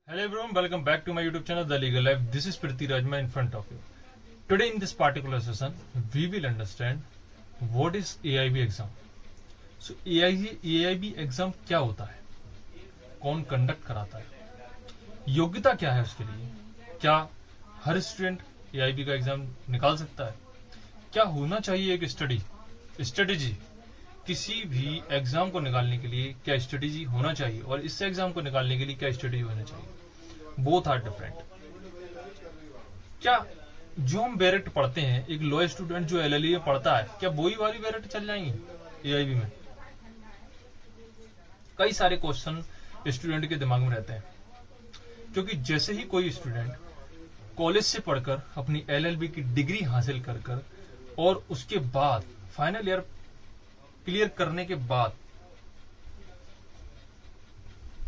Hello everyone, welcome back to my YouTube channel The Legal Life. This is Priti Rajma in front of you. Today in this particular session, we will understand what is AIB exam. So AIB exam क्या होता है, कौन conduct कराता है, योग्यता क्या है उसके लिए, क्या हर स्टूडेंट AIB का एग्जाम निकाल सकता है, क्या होना चाहिए एक स्ट्रेटेजी किसी भी एग्जाम को निकालने के लिए, क्या स्ट्रेटेजी होना चाहिए और इस एग्जाम को निकालने के लिए क्या स्ट्रेटेजी होना चाहिए, बोथ आर डिफरेंट। क्या जो हम बेरेट पढ़ते हैं, एक लॉ स्टूडेंट जो LLE में पढ़ता है, क्या वही वाली बेरेट चल जाएंगी AIB में? कई सारे क्वेश्चन स्टूडेंट के दिमाग में रहते हैं, क्योंकि जैसे ही कोई स्टूडेंट कॉलेज से पढ़कर अपनी LLB की डिग्री हासिल कर और उसके बाद फाइनल ईयर क्लियर करने के बाद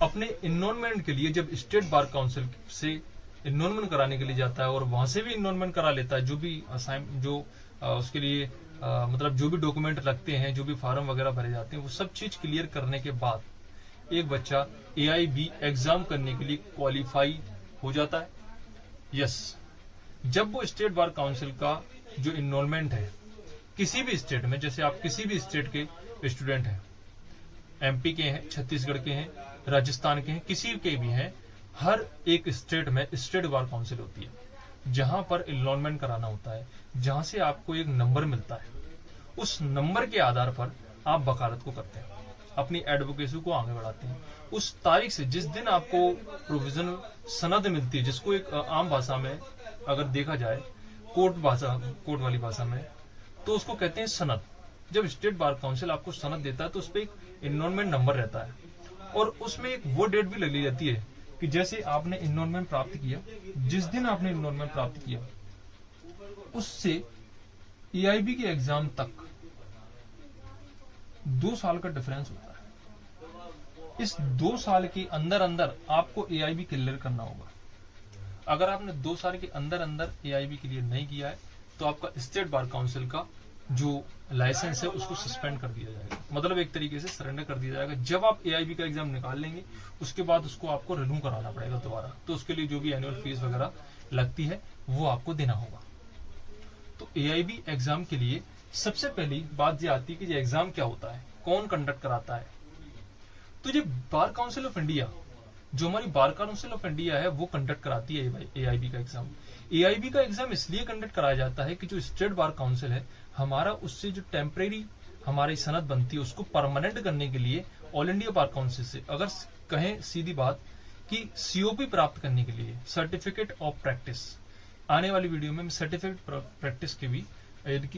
अपने इनरोलमेंट के लिए जब स्टेट बार काउंसिल से इनरोलमेंट कराने के लिए जाता है और वहां से भी इनरोलमेंट करा लेता है, जो भी उसके लिए मतलब जो भी डॉक्यूमेंट लगते हैं, जो भी फॉर्म वगैरह भरे जाते हैं, वो सब चीज क्लियर करने के बाद एक बच्चा AIB एग्जाम करने के लिए क्वालिफाई हो जाता है। यस, जब वो स्टेट बार काउंसिल का जो इनरोलमेंट है किसी भी स्टेट में, जैसे आप किसी भी स्टेट के स्टूडेंट हैं, MP के हैं, छत्तीसगढ़ के हैं, राजस्थान के हैं, किसी के भी हैं, हर एक स्टेट में स्टेट बार काउंसिल होती है जहां पर इनरोलमेंट कराना होता है, जहां से आपको एक नंबर मिलता है। उस नंबर के आधार पर आप वकालत को करते हैं, अपनी एडवोकेसी को आगे बढ़ाते हैं। उस तारीख से जिस दिन आपको प्रोविजनल सनद मिलती है, जिसको एक आम भाषा में अगर देखा जाए कोर्ट वाली भाषा में, तो उसको कहते हैं सनद। जब स्टेट बार काउंसिल आपको सनद देता है तो उस पर एक इनरोलमेंट नंबर रहता है और उसमें एक वो डेट भी लगी रहती है कि जैसे आपने इनरोलमेंट प्राप्त किया, जिस दिन आपने इनरोलमेंट प्राप्त किया उससे AIB के एग्जाम तक 2 साल का डिफरेंस होता है। इस 2 साल के अंदर अंदर आपको AIB क्लियर करना होगा। अगर आपने 2 साल के अंदर अंदर AIB क्लियर नहीं किया है तो आपका स्टेट बार काउंसिल का जो लाइसेंस है उसको सस्पेंड कर दिया जाएगा, मतलब एक तरीके से सरेंडर कर दिया जाएगा। जब आप AIB का एग्जाम निकाल लेंगे उसके बाद उसको आपको रिन्यू कराना पड़ेगा दोबारा, तो उसके लिए जो भी एनुअल फीस वगैरह लगती है वो आपको देना होगा। तो AIB एग्जाम के लिए सबसे पहली बात ये आती है कि ये एग्जाम क्या होता है, कौन कंडक्ट कराता है। तो ये बार काउंसिल ऑफ इंडिया, जो हमारी बार काउंसिल ऑफ इंडिया है, वो कंडक्ट कराती है AIB का एग्जाम। AIB का एग्जाम इसलिए कंडक्ट कराया जाता है कि जो स्टेट बार काउंसिल है हमारा, उससे जो टेम्परेरी हमारी सनद बनती है उसको परमानेंट करने के लिए ऑल इंडिया बार काउंसिल से, अगर कहें सीधी बात कि COP प्राप्त करने के लिए, सर्टिफिकेट ऑफ प्रैक्टिस, आने वाली वीडियो में मैं सर्टिफिकेट प्रैक्टिस के भी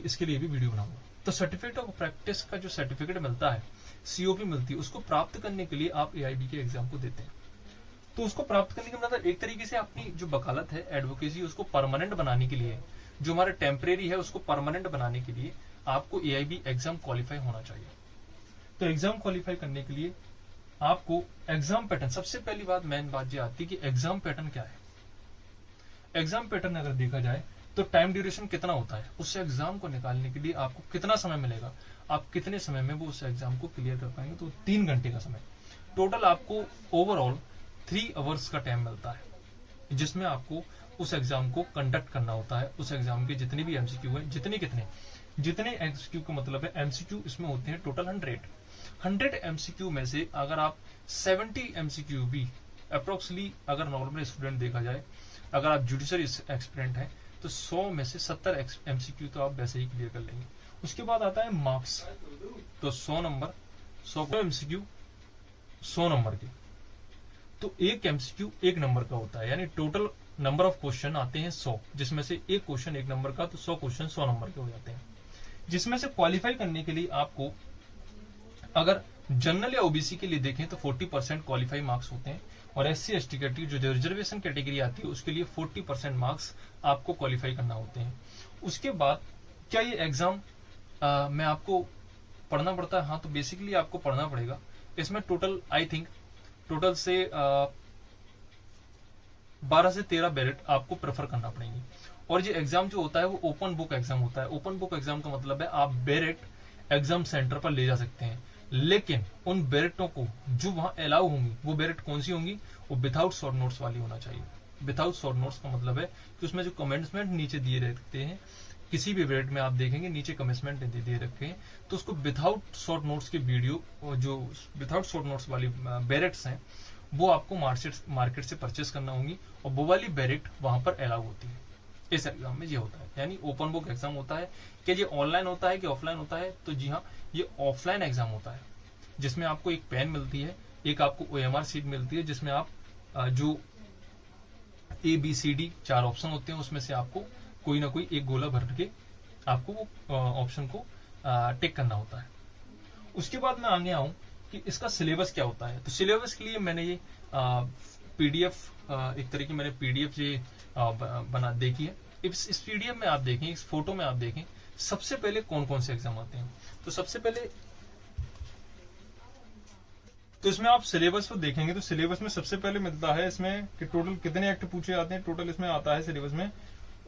इसके लिए भी वीडियो बनाऊंगा। तो सर्टिफिकेट ऑफ प्रैक्टिस का जो सर्टिफिकेट मिलता है, COP मिलती है, उसको प्राप्त करने के लिए आप AIB के एग्जाम को देते हैं। तो उसको प्राप्त करने का मतलब एक तरीके से अपनी जो वकालत है, एडवोकेसी, उसको परमानेंट बनाने के लिए, जो हमारा टेम्परेरी है उसको परमानेंट बनाने के लिए आपको AIB एग्जाम क्वालिफाई होना चाहिए। तो एग्जाम क्वालिफाई करने के लिए आपको एग्जाम पैटर्न, सबसे पहली बात मेन बात ये आती है कि एग्जाम पैटर्न क्या है। एग्जाम पैटर्न अगर देखा जाए तो टाइम ड्यूरेशन कितना होता है, उस एग्जाम को निकालने के लिए आपको कितना समय मिलेगा, आप कितने समय में वो उस एग्जाम को क्लियर कर पाएंगे। तो 3 घंटे का समय टोटल आपको ओवरऑल 3 आवर्स का टाइम मिलता है, जिसमें आपको उस एग्जाम को कंडक्ट करना होता है। उस एग्जाम के जितने भी MCQ है, जितने MCQ का मतलब है, MCQ इसमें होते हैं टोटल 100 MCQ में से अगर आप 70 MCQ भी अप्रोक्सली, अगर नॉर्मल स्टूडेंट देखा जाए, अगर आप जुडिशरी एक्सपीरियंट हैं तो 100 में से 70 MCQ तो आप वैसे ही क्लियर कर लेंगे। उसके बाद आता है मार्क्स, तो 100 नंबर, 100 MCQ 100 नंबर के, तो एक MCQ 1 नंबर का होता है, यानी टोटल नंबर ऑफ क्वेश्चन आते हैं 100, जिसमें से एक क्वेश्चन 1 नंबर का, तो 100 क्वेश्चन 100 नंबर के हो जाते हैं। जिसमें से क्वालिफाई करने के लिए आपको, अगर जनरल या OBC के लिए देखें तो 40% क्वालिफाई मार्क्स होते हैं, और SC ST कैटेगरी जो रिजर्वेशन कैटेगरी आती है उसके लिए 40% मार्क्स आपको क्वालिफाई करना होते हैं। उसके बाद क्या ये एग्जाम में आपको पढ़ना पड़ता है? हाँ, तो बेसिकली आपको पढ़ना पड़ेगा। इसमें टोटल आई थिंक टोटल से 12 से 13 बैलेट आपको प्रेफर करना पड़ेगी। और ये एग्जाम जो होता है वो ओपन बुक एग्जाम होता है। ओपन बुक एग्जाम का मतलब है आप बैलेट एग्जाम सेंटर पर ले जा सकते हैं। लेकिन उन बैरेक्टों को जो वहां अलाउ होंगी वो बैरेक्ट कौन सी होंगी, वो विदाउट शॉर्ट नोट्स वाली होना चाहिए। विदाउट शॉर्ट नोट्स का मतलब है कि उसमें जो कमेंटमेंट नीचे दिए रहते हैं, किसी भी बैरेक्ट में आप देखेंगे नीचे कमेंटमेंट दे रखे हैं, तो उसको विदाउट शॉर्ट नोट्स के वीडियो, जो विदाउट शॉर्ट नोट्स वाली बैरेक्ट्स हैं वो आपको मार्केट से परचेस करना होंगी, और वो वाली बैरेक्ट वहां पर अलाउ होती है। इस एग्जाम में ये होता है, यानी ओपन बुक एग्जाम होता है। कि ये ऑनलाइन होता है कि ऑफलाइन होता है, तो जी हाँ, ये ऑफलाइन एग्जाम होता है, जिसमें आपको एक पेन मिलती है, एक आपको OMR शीट मिलती है, जिसमें आप जो ABCD 4 ऑप्शन होते हैं उसमें से आपको कोई ना कोई एक गोला भर के आपको वो ऑप्शन को टिक करना होता है। उसके बाद मैं आगे आऊं कि इसका सिलेबस क्या होता है। तो सिलेबस के लिए मैंने ये PDF, एक तरह की मैंने PDF ये बना देखी है। इस PDF में आप देखें, इस फोटो में आप देखें, सबसे पहले कौन कौन से एग्जाम आते हैं। तो सबसे पहले तो इसमें आप सिलेबस को देखेंगे तो सिलेबस में सबसे पहले मिलता है इसमें कि टोटल कितने एक्ट पूछे जाते हैं। टोटल इसमें आता है सिलेबस में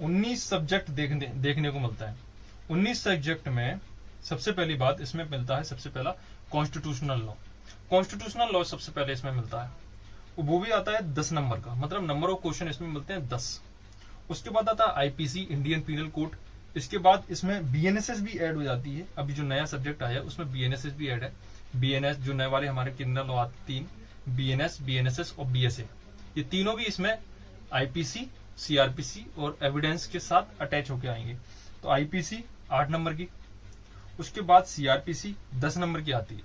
19 सब्जेक्ट देखने को मिलता है। 19 सब्जेक्ट में सबसे पहली बात इसमें मिलता है, सबसे पहला कॉन्स्टिट्यूशनल लॉ। कॉन्स्टिट्यूशनल लॉ सबसे पहले इसमें मिलता है, वो भी आता है 10 नंबर का, मतलब नंबर ऑफ क्वेश्चन इसमें मिलते हैं 10। उसके बाद आता है IPC, इंडियन पीनल कोड। इसके बाद इसमें BNSS भी ऐड हो जाती है। अभी जो नया सब्जेक्ट आया है उसमें BNSS भी ऐड है। BNS जो नए वाले हमारे क्रिमिनल लॉ आते 3, BNS, BNSS और BSA, ये तीनों भी इसमें IPC, CRPC और एविडेंस के साथ अटैच होके आएंगे। तो IPC 8 नंबर की, उसके बाद CRPC 10 नंबर की आती है।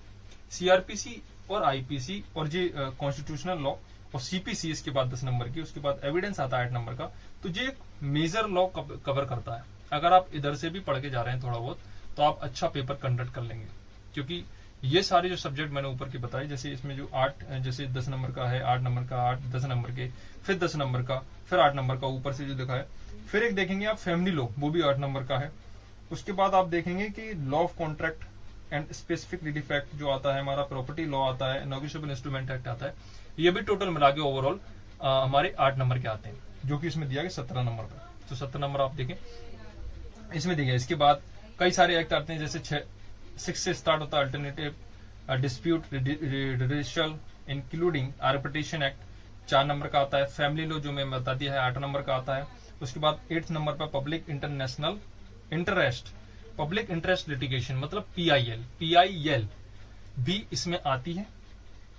CRPC और IPC और ये कॉन्स्टिट्यूशनल लॉ और CPC इसके बाद 10 नंबर की, उसके बाद एविडेंस आता है 8 नंबर का। तो ये एक मेजर लॉ कवर करता है। अगर आप इधर से भी पढ़ के जा रहे हैं थोड़ा बहुत, तो आप अच्छा पेपर कंडक्ट कर लेंगे, क्योंकि ये सारे जो सब्जेक्ट मैंने ऊपर की बताए, जैसे इसमें जो 8, जैसे 10 नंबर का है, 8 नंबर का, 8 10 नंबर के, फिर 10 नंबर का, फिर 8 नंबर का ऊपर से जो दिखा है। फिर एक देखेंगे आप फैमिली लॉ, वो भी 8 नंबर का है। उसके बाद आप देखेंगे कि law of contract and specific relief act जो आता है हमारा, प्रॉपर्टी लॉ आता है, नेगोशिएबल इंस्ट्रूमेंट एक्ट आता है। ये भी टोटल मिला के ओवरऑल हमारे 8 नंबर के आते हैं, जो कि इसमें दिया गया 17 नंबर का। तो 17 नंबर आप देखें इसमें दिया। इसके बाद कई सारे एक्ट आते हैं, जैसे 6 से स्टार्ट होता है alternative dispute redressal including arbitration act, 4 number का आता है। फैमिली लॉ जो मैं बता दिया है 8 नंबर का आता है। उसके बाद 8 नंबर पर public international interest, public interest litigation मतलब PIL भी इसमें आती है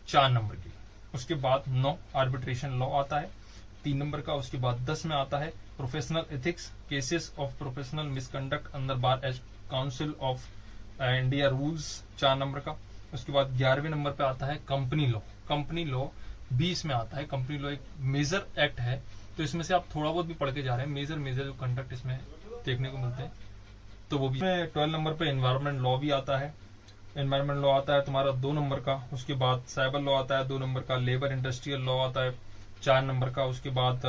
4 नंबर की। उसके बाद 9 आर्बिट्रेशन लॉ आता है 3 नंबर का। उसके बाद 10 में आता है professional ethics, cases of professional misconduct under bar as council of India rules, 4 number का। उसके बाद 11वें नंबर पे आता है कंपनी लॉ। कंपनी लॉ भी इसमें आता है। कंपनी लॉ एक मेजर एक्ट है, तो इसमें से आप थोड़ा बहुत भी पढ़ के जा रहे हैं। मेजर जो कंडक्ट इसमें देखने को मिलते हैं, तो वो भी। 12 नंबर पे एनवायरमेंट लॉ भी आता है। एनवायरमेंट लॉ आता है तुम्हारा 2 नंबर का। उसके बाद साइबर लॉ आता है 2 नंबर का। लेबर इंडस्ट्रियल लॉ आता है 4 नंबर का। उसके बाद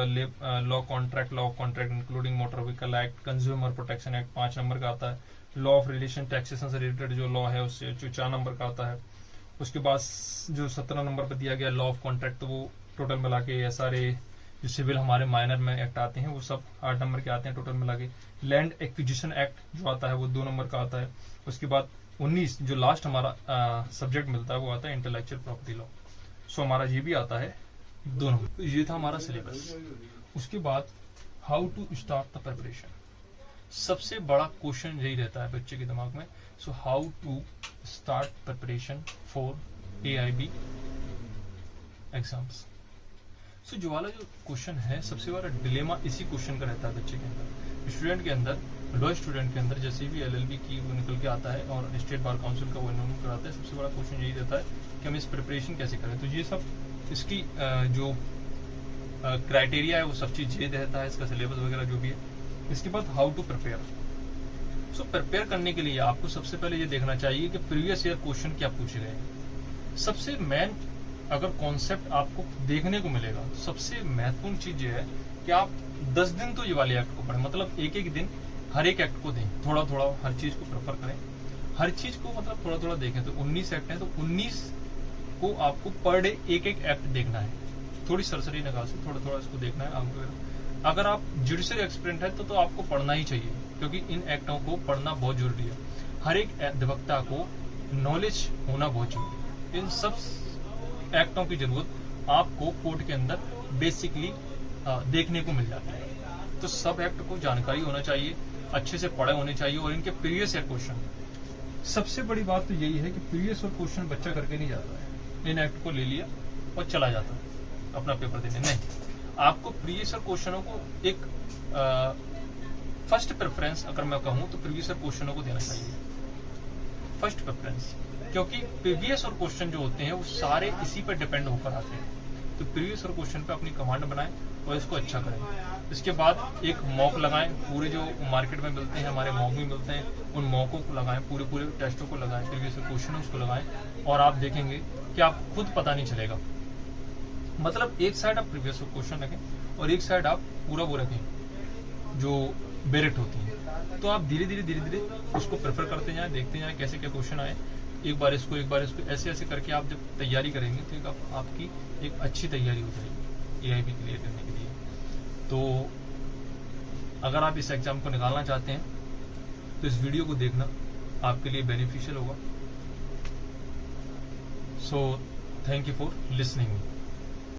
law contract including motor vehicle act, consumer protection act 5 number का आता है। लॉ ऑफ रिलेशन टैक्सेशन से रिलेटेड जो लॉ है उससे जो 4 नंबर का आता है। उसके बाद जो 17 नंबर पर दिया गया लॉ ऑफ कॉन्ट्रैक्ट, तो वो टोटल मिला के ये सारे जो सिविल हमारे माइनर में एक्ट आते हैं वो सब 8 नंबर के आते हैं टोटल मिला के। लैंड एक्विजिशन एक्ट जो आता है वो 2 नंबर का आता है। उसके बाद 19 जो लास्ट हमारा सब्जेक्ट मिलता है वो आता है इंटेलेक्चुअल प्रॉपर्टी लॉ। सो हमारा ये भी आता है 2 नंबर। तो ये था हमारा सिलेबस। उसके बाद how to start the preparation, सबसे बड़ा क्वेश्चन यही रहता है बच्चे के दिमाग में। So how to start preparation for AIB exams. So जो वाला जो क्वेश्चन है, सबसे बड़ा डिलेमा इसी क्वेश्चन का रहता है बच्चे के अंदर, स्टूडेंट के अंदर, लॉ स्टूडेंट के अंदर। जैसे भी LLB की वो निकल के आता है और स्टेट बार काउंसिल का वो इन्होंने कराता है, सबसे बड़ा क्वेश्चन यही रहता है कि हम इस प्रिपरेशन कैसे करें। तो ये सब इसकी जो क्राइटेरिया है वो सब चीज ये रहता है, इसका सिलेबस वगैरह जो भी है। इसके बाद how to prepare. So prepare करने के लिए आपको सबसे पहले ये देखना चाहिए कि प्रीवियस ईयर क्वेश्चन क्या पूछे गए। सबसे मेन अगर कॉन्सेप्ट आपको देखने को मिलेगा, तो सबसे महत्वपूर्ण चीज ये है कि आप 10 दिन तो ये वाले एक्ट को पढ़ें, मतलब एक दिन हर एक एक्ट को दें, थोड़ा थोड़ा हर चीज को प्रेफर करें, हर चीज को मतलब थोड़ा थोड़ा देखें। तो 19 एक्ट है, तो 19 को आपको पर डे एक एक्ट देखना है, थोड़ी सरसरी निगाह से थोड़ा थोड़ा इसको देखना है आपको। अगर आप जुडिशियल एक्सपेरेंट है तो आपको पढ़ना ही चाहिए, क्योंकि इन एक्टों को पढ़ना बहुत जरूरी है। हर एक अधिवक्ता को नॉलेज होना बहुत जरूरी है। इन सब एक्टों की जरूरत आपको कोर्ट के अंदर बेसिकली देखने को मिल जाती है। तो सब एक्ट को जानकारी होना चाहिए, अच्छे से पढ़े होने चाहिए, और इनके प्रीवियस ईयर क्वेश्चन, सबसे बड़ी बात तो यही है कि प्रीवियस ईयर क्वेश्चन बच्चा करके नहीं जाता है, इन एक्ट को ले लिया और चला जाता है अपना पेपर देने। नहीं, आपको प्रीवियस ईयर क्वेश्चनों को एक फर्स्ट प्रेफरेंस अगर मैं कहूं तो प्रीवियस ईयर क्वेश्चनों को देना चाहिए फर्स्ट प्रेफरेंस, क्योंकि प्रीवियस ईयर क्वेश्चन जो होते हैं वो सारे इसी पर डिपेंड होकर आते हैं। तो प्रीवियस ईयर क्वेश्चन पे अपनी कमांड बनाएं और इसको अच्छा करें। इसके बाद एक मॉक लगाएं, पूरे जो मार्केट में मिलते हैं, हमारे मॉक भी मिलते हैं, उन मॉकों को लगाएं, पूरे टेस्टों को लगाएं, प्रीवियस ईयर क्वेश्चन को लगाएं, और आप देखेंगे कि आप खुद पता नहीं चलेगा। मतलब एक साइड आप प्रीवियस ईयर क्वेश्चन रखें और एक साइड आप पूरा वो रखें जो बेरेक्ट होती है। तो आप धीरे धीरे उसको प्रेफर करते जाएं, देखते जाएं कैसे क्या क्वेश्चन आए, एक बार इसको ऐसे ऐसे करके आप जब तैयारी करेंगे तो आपकी एक अच्छी तैयारी हो जाएगी एआईबी क्लियर करने के लिए। तो अगर आप इस एग्जाम को निकालना चाहते हैं तो इस वीडियो को देखना आपके लिए बेनिफिशियल होगा। So thank you for listening.